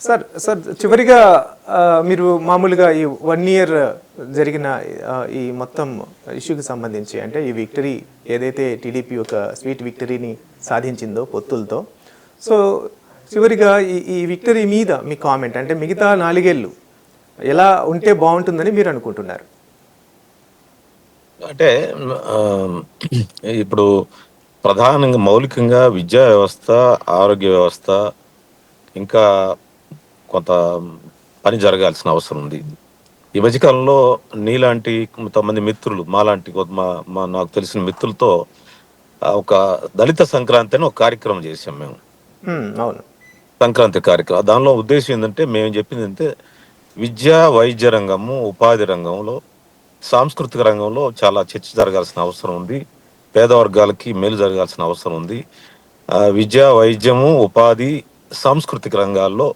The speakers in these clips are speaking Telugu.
సార్ సార్ చివరిగా మీరు మామూలుగా ఈ 1 ఇయర్ జరిగిన ఈ మొత్తం ఇష్యూకి సంబంధించి అంటే ఈ విక్టరీ ఏదైతే టీడీపీ ఒక స్వీట్ విక్టరీని సాధించిందో పొత్తులతో, సో చివరిగా ఈ విక్టరీ మీద మీ కామెంట్ అంటే మిగతా 4 ఏళ్ళు ఎలా ఉంటే బాగుంటుందని మీరు అనుకుంటున్నారు? అంటే ఇప్పుడు ప్రధానంగా మౌలికంగా విద్యా వ్యవస్థ, ఆరోగ్య వ్యవస్థ ఇంకా కొంత పని జరగాల్సిన అవసరం ఉంది. ఈ మధ్యకాలంలో నీలాంటి కొంతమంది మిత్రులు, మాలాంటి నాకు తెలిసిన మిత్రులతో ఒక దళిత సంక్రాంతి అని ఒక కార్యక్రమం చేశాం మేము. అవును, సంక్రాంతి కార్యక్రమం. దానిలో ఉద్దేశం ఏంటంటే మేము చెప్పింది అంటే విద్యా, వైద్య రంగము, ఉపాధి రంగంలో, సాంస్కృతిక రంగంలో చాలా చర్చ జరగాల్సిన అవసరం ఉంది. పేద వర్గాలకి మేలు జరగాల్సిన అవసరం ఉంది. విద్య, వైద్యము, ఉపాధి, సాంస్కృతిక రంగాల్లో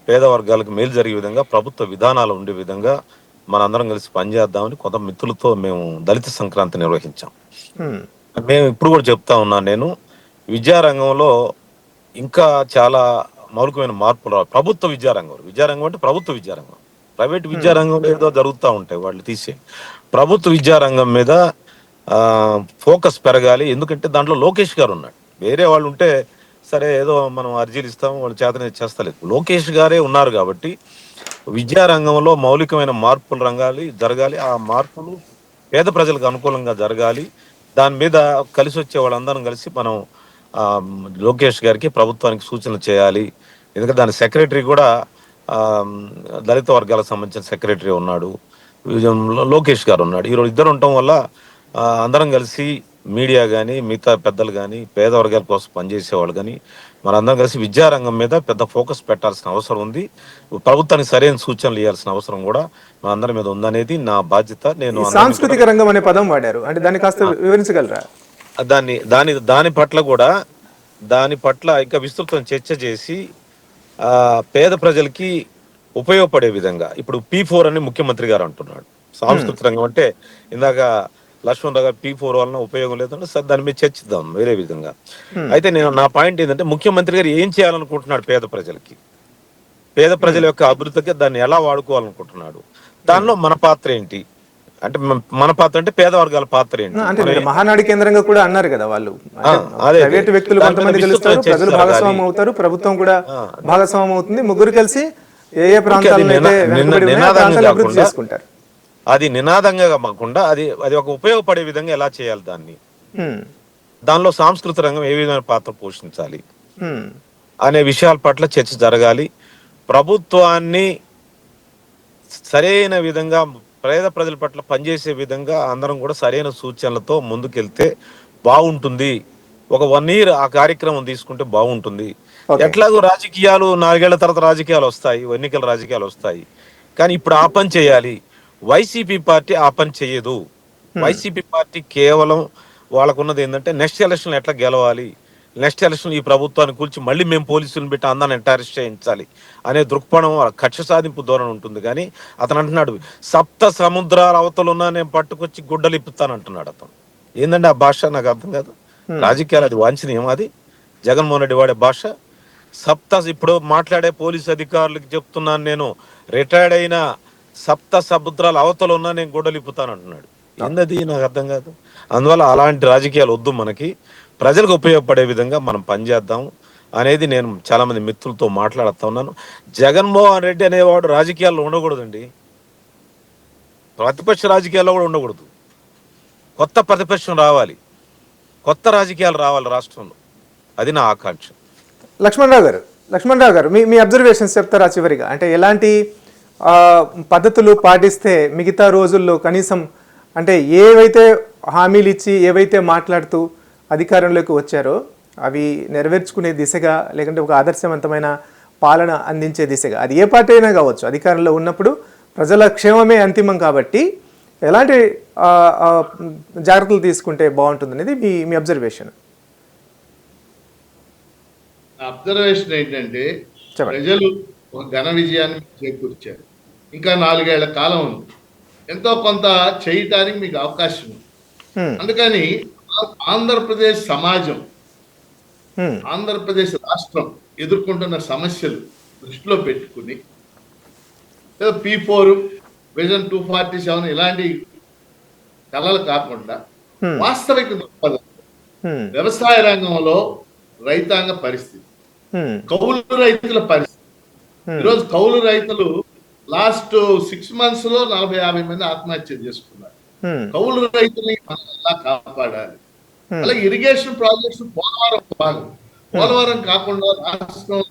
పేద వర్గాలకు మేలు జరిగే విధంగా ప్రభుత్వ విధానాలు ఉండే విధంగా మనందరం కలిసి పనిచేద్దామని కొంత మిత్రులతో మేము దళిత సంక్రాంతి నిర్వహించాం. మేము ఇప్పుడు కూడా చెప్తా ఉన్నాను, నేను విద్యారంగంలో ఇంకా చాలా మౌలికమైన మార్పులు రావాలి. ప్రభుత్వ విద్యారంగం అంటే ప్రభుత్వ విద్యారంగం, ప్రైవేట్ విద్యారంగంలో ఏదో జరుగుతూ ఉంటాయి, వాళ్ళు తీసే ప్రభుత్వ విద్యారంగం మీద ఫోకస్ పెరగాలి. ఎందుకంటే దాంట్లో లోకేష్ గారు ఉన్నాడు. వేరే వాళ్ళు ఉంటే సరే ఏదో మనం అర్జీలు ఇస్తాం, వాళ్ళు చేతనే చేస్తలేదు. లోకేష్ గారే ఉన్నారు కాబట్టి విద్యారంగంలో మౌలికమైన మార్పులు జరగాలి. ఆ మార్పులు పేద ప్రజలకు అనుకూలంగా జరగాలి. దాని మీద కలిసి వచ్చే వాళ్ళందరం కలిసి మనం లోకేష్ గారికి, ప్రభుత్వానికి సూచనలు చేయాలి. ఎందుకంటే దాని సెక్రటరీ కూడా దళిత వర్గాలకు సంబంధించిన సెక్రటరీ ఉన్నాడు, లోకేష్ గారు ఉన్నాడు. ఈరోజు ఇద్దరు ఉండటం వల్ల అందరం కలిసి మీడియా కానీ, మిగతా పెద్దలు కానీ, పేద వర్గాల కోసం పనిచేసేవాళ్ళు కానీ మనందరం కలిసి విద్యారంగం మీద పెద్ద ఫోకస్ పెట్టాల్సిన అవసరం ఉంది. ప్రభుత్వానికి సరైన సూచనలు ఇవ్వాల్సిన అవసరం కూడా మనందరి మీద ఉందనేది నా బాధ్యత. నేను సాంస్కృతిక రంగం అనే పదం వాడారు, అంటే దాన్ని కాస్త వివరించగలరా? దాని పట్ల ఇంకా విస్తృతం చర్చ చేసి పేద ప్రజలకి ఉపయోగపడే విధంగా, ఇప్పుడు P4 అని ముఖ్యమంత్రి గారు అంటున్నాడు. సాంస్కృతిక రంగం అంటే ఇందాక లక్ష్మణ్ రావు గారు P4 వలన ఉపయోగం లేదంటే సార్ దాని మీద చర్చిద్దాం వేరే విధంగా. అయితే నా పాయింట్ ఏంటంటే ముఖ్యమంత్రి గారు ఏం చేయాలనుకుంటున్నాడు పేద ప్రజల యొక్క అభివృద్ధికి దాన్ని ఎలా వాడుకోవాలనుకుంటున్నాడు, దానిలో మన పాత్ర ఏంటి, అంటే మన పాత్ర అంటే పేద వర్గాల పాత్ర ఏంటి. అంటే మహానాడు కేంద్రంగా కూడా అన్నారు కదా వాళ్ళు, ప్రైవేట్ వ్యక్తులు కొంతమంది గెలుస్తారు, ప్రజలు భాగస్వామ్యం అవుతారు, ప్రభుత్వం కూడా భాగస్వామ్యం అవుతుంది, ముగ్గురు కలిసి ఏ ఏ ప్రాంతాలను అభివృద్ధి చేసుకుంటారు. అది నినాదంగా కాకుండా అది ఒక ఉపయోగపడే విధంగా ఎలా చేయాలి దానిలో సాంస్కృతిక రంగం ఏ విధమైన పాత్ర పోషించాలి అనే విషయాల పట్ల చర్చ జరగాలి. ప్రభుత్వాన్ని సరైన విధంగా పేద ప్రజల పట్ల పనిచేసే విధంగా అందరం కూడా సరైన సూచనలతో ముందుకెళ్తే బాగుంటుంది. ఒక 1 year ఆ కార్యక్రమం తీసుకుంటే బాగుంటుంది. ఎట్లాగో రాజకీయాలు 4 ఏళ్ల తర్వాత రాజకీయాలు వస్తాయి, ఎన్నికల రాజకీయాలు వస్తాయి, కానీ ఇప్పుడు ఆ పని చేయాలి. వైసీపీ పార్టీ ఆ పని చేయదు. వైసీపీ పార్టీ కేవలం వాళ్ళకున్నది ఏంటంటే నెక్స్ట్ ఎలక్షన్ ఎట్లా గెలవాలి, నెక్స్ట్ ఎలక్షన్ ఈ ప్రభుత్వాన్ని కూల్చి మళ్ళీ మేము పోలీసులను పెట్టి అందరిని అరెస్ట్ చేయించాలి అనే దృక్పథం, కక్ష సాధింపు ధోరణి ఉంటుంది. కానీ అతను అంటున్నాడు 7 సముద్రాల అవతలున్నా నేను పట్టుకొచ్చి గుడ్డలు ఇప్పుతాను అంటున్నాడు. అతను ఏంటంటే ఆ భాష నాకు అర్థం కాదు. రాజకీయాలు అది వాంఛనీయం, అది జగన్మోహన్ రెడ్డి వాడే భాష. ఇప్పుడు మాట్లాడే పోలీసు అధికారులకు చెప్తున్నాను, నేను రిటైర్డ్ అయిన 7 సముద్రాల అవతలు ఉన్నా నేను గుడ్డలు ఇప్పుతాను అంటున్నాడు. ఏందది నాకు అర్థం కాదు. అందువల్ల అలాంటి రాజకీయాలు వద్దు, మనకి ప్రజలకు ఉపయోగపడే విధంగా మనం పనిచేద్దాం అనేది నేను చాలా మంది మిత్రులతో మాట్లాడుతూ ఉన్నాను. జగన్మోహన్ రెడ్డి అనేవాడు రాజకీయాల్లో ఉండకూడదండి, ప్రతిపక్ష రాజకీయాల్లో కూడా ఉండకూడదు. కొత్త ప్రతిపక్షం రావాలి, కొత్త రాజకీయాలు రావాలి రాష్ట్రంలో, అది నా ఆకాంక్ష. లక్ష్మణరావు గారు మీ అబ్జర్వేషన్స్ చెప్తారా చివరిగా? అంటే ఎలాంటి పద్ధతులు పాటిస్తే మిగతా రోజుల్లో కనీసం అంటే ఏవైతే హామీలు ఇచ్చి ఏవైతే మాట్లాడుతూ అధికారంలోకి వచ్చారో అవి నెరవేర్చుకునే దిశగా, లేకుంటే ఒక ఆదర్శవంతమైన పాలన అందించే దిశగా, అది ఏ పార్టీ అయినా కావచ్చు, అధికారంలో ఉన్నప్పుడు ప్రజల క్షేమమే అంతిమం కాబట్టి ఎలాంటి జాగ్రత్తలు తీసుకుంటే బాగుంటుంది అనేది మీ అబ్జర్వేషన్ ఏంటంటే ప్రజలు ఒక ఘన విజయాన్ని చేకూర్చారు. ఇంకా 4 ఏళ్ల కాలం ఉంది, ఎంతో కొంత చేయటానికి మీకు అవకాశం ఉంది. అందుకని ఆంధ్రప్రదేశ్ సమాజం, ఆంధ్రప్రదేశ్ రాష్ట్రం ఎదుర్కొంటున్న సమస్యలు దృష్టిలో పెట్టుకుని లేదా P4 విజన్ 247 ఇలాంటి కళలు కాకుండా వాస్తవిక దృక్పథం వ్యవసాయ రంగంలో రైతాంగ పరిస్థితి, కౌలు రైతుల పరిస్థితి. ఈరోజు కౌలు రైతులు లాస్ట్ 6 months లో 40-50 మంది ఆత్మహత్య చేసుకున్నారు. కౌలు రైతుల్ని మనం ఎలా కాపాడాలి? అలాగే ఇరిగేషన్ ప్రాజెక్ట్స్ పోలవరం భాగం, పోలవరం కాకుండా రాష్ట్రం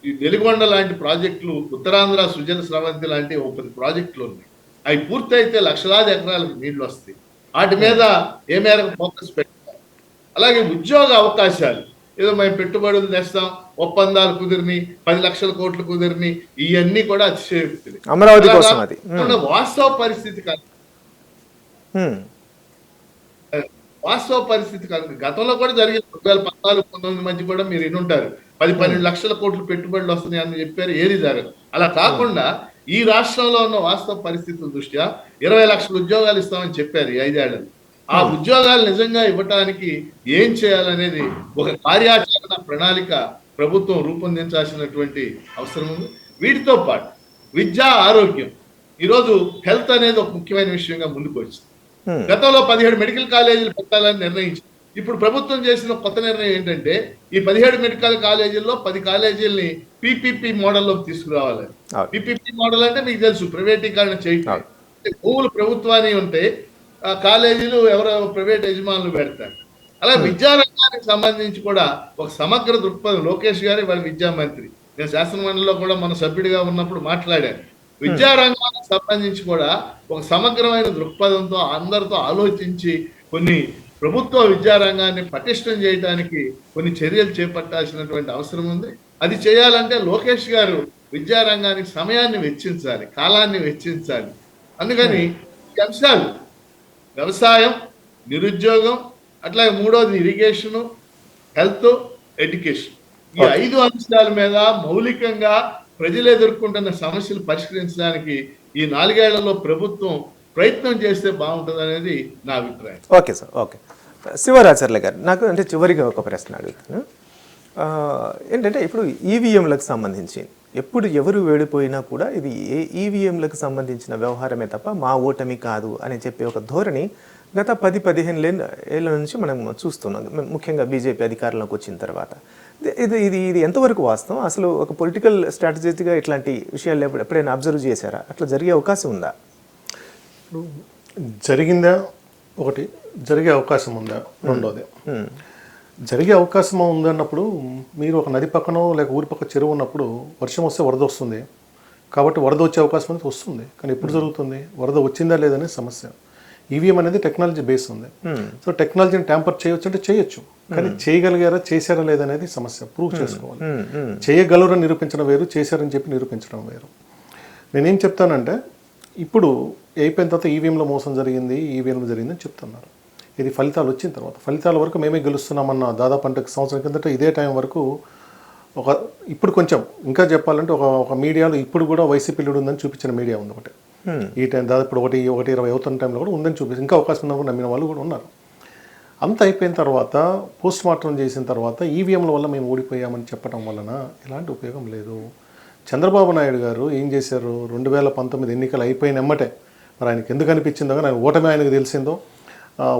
ఈ వెలిగొండ లాంటి ప్రాజెక్టులు, ఉత్తరాంధ్ర సుజల స్రవంతి లాంటి 10 ప్రాజెక్టులు ఉన్నాయి. అవి పూర్తయితే లక్షలాది ఎకరాలకు నీళ్లు వస్తాయి. వాటి మీద ఏ మేరకు ఫోకస్ పెట్టాలి? అలాగే ఉద్యోగ అవకాశాలు, ఏదో మేము పెట్టుబడులు తెస్తాం, ఒప్పందాలు కుదిరిని, 10 లక్షల కోట్లు కుదిరిని, ఇవన్నీ కూడా అతిశయోక్తులు. అమరావతి కోసం అది వాస్తవ పరిస్థితి కాదు. వాస్తవ పరిస్థితి కాదు. గతంలో కూడా జరిగింది. 2014-19 మధ్య కూడా మీరు వినుంటారు, 10-12 లక్షల కోట్లు పెట్టుబడులు వస్తున్నాయి అని చెప్పారు. ఏది జరగదు. అలా కాకుండా ఈ రాష్ట్రంలో ఉన్న వాస్తవ పరిస్థితుల దృష్ట్యా 20 లక్షల ఉద్యోగాలు ఇస్తామని చెప్పారు ఈ 5 ఏళ్లలో. ఆ ఉద్యోగాలు నిజంగా ఇవ్వటానికి ఏం చేయాలనేది ఒక కార్యాచరణ ప్రణాళిక ప్రభుత్వం రూపొందించాల్సినటువంటి అవసరం ఉంది. వీటితో పాటు విద్య, ఆరోగ్యం, ఈరోజు హెల్త్ అనేది ఒక ముఖ్యమైన విషయంగా ముందుకు వచ్చింది. గతంలో 17 మెడికల్ కాలేజీలు పెట్టాలని నిర్ణయించింది. ఇప్పుడు ప్రభుత్వం చేసిన కొత్త నిర్ణయం ఏంటంటే ఈ 17 మెడికల్ కాలేజీల్లో 10 కాలేజీలని PPP మోడల్లోకి తీసుకురావాలి. PPP మోడల్ అంటే మీకు తెలుసు, ప్రైవేటీకరణ చేయటం. భూములు ప్రభుత్వాన్ని ఉంటే ఆ కాలేజీలు ఎవరో ప్రైవేట్ యజమానులు పెడతారు. అలా విద్యారంగానికి సంబంధించి కూడా ఒక సమగ్ర దృక్పథం. లోకేష్ గారు వాళ్ళ విద్యా మంత్రి, నేను శాసనమండలిలో కూడా మన సభ్యుడిగా ఉన్నప్పుడు మాట్లాడాను. విద్యారంగానికి సంబంధించి కూడా ఒక సమగ్రమైన దృక్పథంతో అందరితో ఆలోచించి కొన్ని ప్రభుత్వ విద్యారంగాన్ని పటిష్టం చేయడానికి కొన్ని చర్యలు చేపట్టాల్సినటువంటి అవసరం ఉంది. అది చేయాలంటే లోకేష్ గారు విద్యారంగానికి సమయాన్ని వెచ్చించాలి, కాలాన్ని వెచ్చించాలి. అందుకని ఈ అంశాలు వ్యవసాయం, నిరుద్యోగం, అట్లాగే మూడోది ఇరిగేషను, హెల్త్, ఎడ్యుకేషన్, ఈ 5 అంశాల మీద మౌలికంగా ప్రజలు ఎదుర్కొంటున్న సమస్యలు పరిష్కరించడానికి ఈ 4 ఏళ్లలో ప్రభుత్వం ప్రయత్నం చేస్తే బాగుంటుంది అనేది నా అభిప్రాయం. Okay sir, okay. శివరాచార్య గారు, నాకు అంటే చివరిగా ఒక ప్రశ్న అడుగుతాను. ఏంటంటే ఇప్పుడు ఈవీఎంలకు సంబంధించి ఎప్పుడు ఎవరు వేడిపోయినా కూడా ఇది ఈవీఎంలకు సంబంధించిన వ్యవహారమే తప్ప మా ఓటమి కాదు అని చెప్పే ఒక ధోరణి గత 10-15 ఏళ్ళ నుంచి మనం చూస్తున్నాం, ముఖ్యంగా బీజేపీ అధికారంలోకి వచ్చిన తర్వాత. ఇది ఎంతవరకు వాస్తవం? అసలు ఒక పొలిటికల్ స్ట్రాటజీగా ఇట్లాంటి విషయాలు ఎప్పుడైనా అబ్జర్వ్ చేశారా? అట్లా జరిగే అవకాశం ఉందా? జరిగిందా ఒకటి, జరిగే అవకాశం ఉందా రెండోది. జరిగే అవకాశం ఉందన్నప్పుడు మీరు ఒక నది పక్కనో లేక ఊరి పక్క చెరువు ఉన్నప్పుడు వర్షం వస్తే వరద వస్తుంది కాబట్టి వరద వచ్చే అవకాశం అనేది వస్తుంది. కానీ ఎప్పుడు జరుగుతుంది? వరద వచ్చిందా లేదనే సమస్య. ఈవీఎం అనేది టెక్నాలజీ బేస్ ఉంది. సో టెక్నాలజీని ట్యాంపర్ చేయొచ్చు అంటే చేయొచ్చు, కానీ చేయగలిగారా చేశారా లేదనేది సమస్య. ప్రూవ్ చేసుకోవాలి. చేయగలరని నిరూపించడం వేరు, చేశారని చెప్పి నిరూపించడం వేరు. నేనేం చెప్తానంటే ఇప్పుడు అయిపోయిన తర్వాత ఈవీఎంలో మోసం జరిగింది, ఈవీఎంలో జరిగిందని చెప్తున్నారు. ఇది ఫలితాలు వచ్చిన తర్వాత, ఫలితాల వరకు మేమే గెలుస్తున్నామన్న దాదాపు అంటే సంవత్సరం కిందట ఇదే టైం వరకు ఇప్పుడు కొంచెం ఇంకా చెప్పాలంటే ఒక మీడియాలో ఇప్పుడు కూడా వైసీపీ లీడ్ ఉందని చూపించిన మీడియా ఉంది ఒకటి. ఈ టైం దాదాపు ఇప్పుడు 1-20 అవుతున్న టైంలో కూడా ఉందని చూపించి ఇంకా అవకాశం ఉందని నమ్మిన వాళ్ళు కూడా ఉన్నారు. అంత అయిపోయిన తర్వాత పోస్ట్ మార్టం చేసిన తర్వాత ఈవీఎంల వల్ల మేము ఓడిపోయామని చెప్పడం వలన ఎలాంటి ఉపయోగం లేదు. చంద్రబాబు నాయుడు గారు ఏం చేశారు? 2019 ఎన్నికలు అయిపోయిన ఎమ్మటే మరి ఆయనకి ఎందుకు అనిపించిందో, కానీ ఆయన ఓటమి ఆయనకు తెలిసిందో,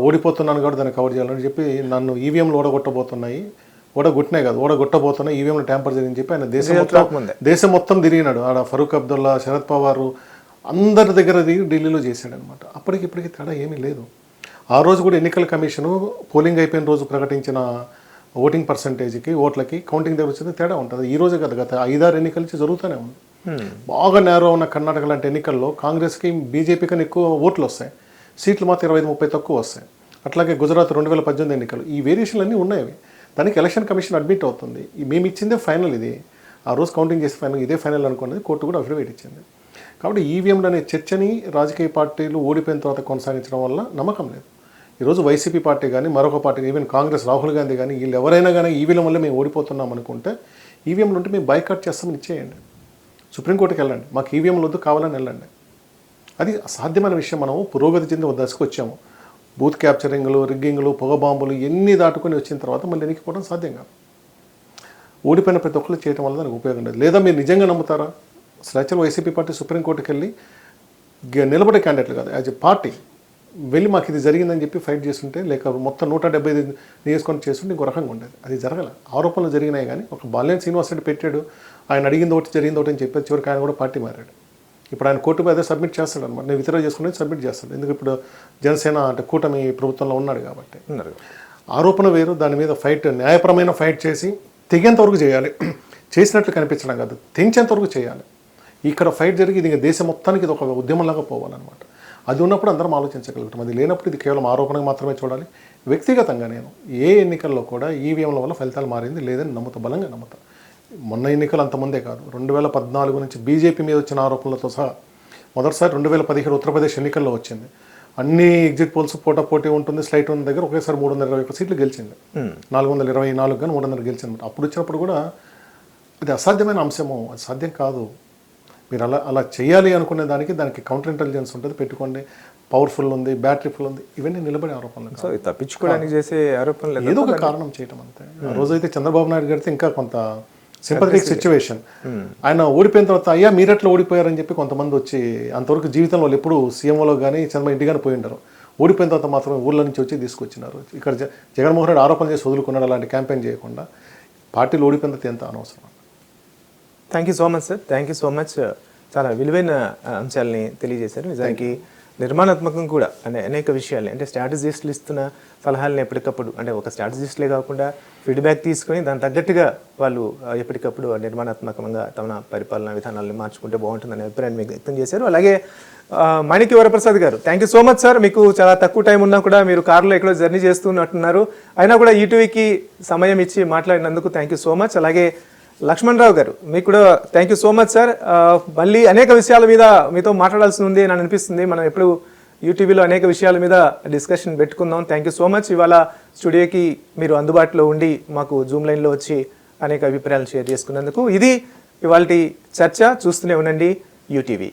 ఓడిపోతున్నాను కాబట్టి దాన్ని కవర్ చేయాలని చెప్పి నన్ను ఈవీఎంలు ఓడగొట్టినాయి కాదు, ఓడగొట్టబోతున్నాయి, ఈవీఎంలు ట్యాంపర్ జరిగిందని చెప్పి ఆయన దేశం మొత్తం తిరిగినాడు. ఆడ ఫరూక్ అబ్దుల్లా, శరద్ పవార్ అందరి దగ్గర దిగి ఢిల్లీలో చేశాడనమాట. అప్పటికిప్పటికి తేడా ఏమీ లేదు. ఆ రోజు కూడా ఎన్నికల కమిషను పోలింగ్ అయిపోయిన రోజు ప్రకటించిన ఓటింగ్ పర్సంటేజ్కి ఓట్లకి కౌంటింగ్ దగ్గర వచ్చేది తేడా ఉంటుంది. ఈ రోజే కదా, గత 5-6 ఎన్నికల నుంచి జరుగుతూనే ఉంది. బాగా నేరో ఉన్న కర్ణాటక లాంటి ఎన్నికల్లో కాంగ్రెస్కి బీజేపీ కన్నా ఎక్కువ ఓట్లు వస్తాయి, సీట్లు మాత్రం 25-30 తక్కువ వస్తాయి. అట్లాగే గుజరాత్ 2018 ఎన్నికలు, ఈ వేరియేషన్లు అన్నీ ఉన్నాయి. దానికి ఎలక్షన్ కమిషన్ అడ్మిట్ అవుతుంది. మేము ఇచ్చిందే ఫైనల్, ఇది ఆ రోజు కౌంటింగ్ చేసే ఫైనల్ ఇదే ఫైనల్ అనుకున్నది కోర్టు కూడా అఫిడవిట్ ఇచ్చింది. కాబట్టి ఈవీఎంలు అనే చర్చని రాజకీయ పార్టీలు ఓడిపోయిన తర్వాత కొనసాగించడం వల్ల నమ్మకం లేదు. ఈరోజు వైసీపీ పార్టీ కానీ మరొక పార్టీ, ఈవెన్ కాంగ్రెస్ రాహుల్ గాంధీ కానీ వీళ్ళు ఎవరైనా కానీ ఈవీఎం వల్ల మేము ఓడిపోతున్నాం అనుకుంటే ఈవీఎంలు ఉంటే మేము బైకాట్ చేస్తామని ఇచ్చేయండి, సుప్రీంకోర్టుకి వెళ్ళండి, మాకు ఈవీఎంలు వద్దు కావాలని వెళ్ళండి. అది అసాధ్యమైన విషయం. మనము పురోగతి చెంది దశకు వచ్చాము. బూత్ క్యాప్చరింగ్లు, రిగ్గింగ్లు, పొగ బాంబులు ఎన్ని దాటుకొని వచ్చిన తర్వాత మళ్ళీ ఎన్నికపోవడం సాధ్యం కాదు. ఓడిపోయిన ప్రతి ఒక్కరు చేయడం వల్ల దానికి ఉపయోగం లేదు. లేదా మీరు నిజంగా నమ్ముతారా? అసలు వైసీపీ పార్టీ సుప్రీంకోర్టుకి వెళ్ళి నిలబడే క్యాండిడేట్లు కాదు, యాజ్ ఎ పార్టీ వెళ్ళి మాకు ఇది జరిగిందని చెప్పి ఫైట్ చేస్తుంటే, లేక మొత్తం 175 నియోజకవర్గం చేస్తుంటే ఇంకో రకంగా ఉండేది. అది జరగల. ఆరోపణలు జరిగినాయి కానీ ఒక బాలినేని శ్రీనివాసరెడ్డి పెట్టాడు, ఆయన అడిగింది ఒకటి జరిగింది ఒకటి అని చెప్పేది, చివరికి ఆయన కూడా పార్టీ మారాడు. ఇప్పుడు ఆయన కోర్టు మీద సబ్మిట్ చేస్తాడు అనమాట, నేను విత్డ్రా చేసుకునేది సబ్మిట్ చేస్తాడు. ఎందుకు ఇప్పుడు జనసేన అంటే కూటమి ప్రభుత్వంలో ఉన్నాడు కాబట్టి. ఆరోపణ వేరు, దాని మీద ఫైట్ న్యాయపరమైన ఫైట్ చేసి తెగేంతవరకు చేయాలి, చేసినట్లు కనిపించడం కాదు, తెంచేంతవరకు చేయాలి. ఇక్కడ ఫైట్ జరిగి ఇది దేశం మొత్తానికి ఇది ఒక ఉద్యమంలాగా పోవాలన్నమాట. అది ఉన్నప్పుడు అందరం ఆలోచించగలుగుతాం. అది లేనప్పుడు ఇది కేవలం ఆరోపణకు మాత్రమే చూడాలి. వ్యక్తిగతంగా నేను ఏ ఎన్నికల్లో కూడా ఈవీఎంల వల్ల ఫలితాలు మారింది లేదని నమ్ముతా, బలంగా నమ్ముతా. మొన్న ఎన్నికలు అంతమందే కాదు, 2014 నుంచి బీజేపీ మీద వచ్చిన ఆరోపణలతో సహా మొదటిసారి 2017 ఉత్తరప్రదేశ్ ఎన్నికల్లో వచ్చింది. అన్ని ఎగ్జిట్ పోల్స్ పోటీ ఉంటుంది, స్లైట్ ఉన్న దగ్గర ఒకేసారి 321 సీట్లు గెలిచింది. 424 కానీ 300 గెలిచింది. అప్పుడు వచ్చినప్పుడు కూడా అది అసాధ్యమైన అంశము, అది సాధ్యం కాదు. మీరు అలా చేయాలి అనుకునే దానికి కౌంటర్ ఇంటెలిజెన్స్ ఉంటుంది, పెట్టుకోండి. పవర్ఫుల్ ఉంది, బ్యాటరీ ఫుల్ ఉంది, ఇవన్నీ నిలబడే ఆరోపణలు. సో తప్పించుకోవడానికి చేసే ఆరోపణలు ఏదో ఒక కారణం చేయటం అంతే. ఆ రోజైతే చంద్రబాబు నాయుడు గారితో ఇంకా కొంత సింపథెటిక్ సిచ్యువేషన్. ఆయన ఓడిపోయిన తర్వాత అయ్యా మీరెట్లా ఓడిపోయారని చెప్పి కొంతమంది వచ్చి, అంతవరకు జీవితంలో వాళ్ళు ఎప్పుడు సీఎంలో కానీ చంద్రబాబు ఇంటిగానే పోయి ఉండరు. ఓడిపోయిన తర్వాత మాత్రం ఊళ్ళ నుంచి వచ్చి తీసుకొచ్చినారు. ఇక్కడ జగన్మోహన్ రెడ్డి ఆరోపణ చేసి వదులుకున్నాడు, అలాంటి క్యాంపెయిన్ చేయకుండా. పార్టీలు ఓడిపోయిన తర్వాత ఎంత అనవసరం. Thank you so much sir, thank you so much. చాలా విలువైన అంశాలని తెలియజేశారు. నిజానికి నిర్మాణాత్మకం కూడా అంటే అనేక విషయాలు అంటే స్ట్రాటజిస్టులు ఇస్తున్న సలహాలను ఎప్పటికప్పుడు అంటే ఒక స్ట్రాటజిస్టులే కాకుండా ఫీడ్బ్యాక్ తీసుకొని దాని తగ్గట్టుగా వాళ్ళు ఎప్పటికప్పుడు నిర్మాణాత్మకంగా తమ పరిపాలనా విధానాలను మార్చుకుంటే బాగుంటుందనే అభిప్రాయాన్ని మీకు వ్యక్తం చేశారు. అలాగే మాణిక్య వరప్రసాద్ గారు, thank you so much sir. మీకు చాలా తక్కువ టైం ఉన్నా కూడా మీరు కారులో ఎక్కడో జర్నీ చేస్తున్నట్టున్నారు, అయినా కూడా ఈటీవీకి సమయం ఇచ్చి మాట్లాడినందుకు థ్యాంక్ యూ సో మచ్. అలాగే లక్ష్మణ్ రావు గారు, మీకు కూడా thank you so much sir. మళ్ళీ అనేక విషయాల మీద మీతో మాట్లాడాల్సి ఉంది అని అనిపిస్తుంది. మనం ఎప్పుడు యూటీవీలో అనేక విషయాల మీద డిస్కషన్ పెట్టుకుందాం. Thank you so much. ఇవాళ స్టూడియోకి మీరు అందుబాటులో ఉండి మాకు జూమ్ లైన్లో వచ్చి అనేక అభిప్రాయాలు షేర్ చేసుకున్నందుకు. ఇది ఇవాళ చర్చ. చూస్తూనే ఉండండి యూటీవీ.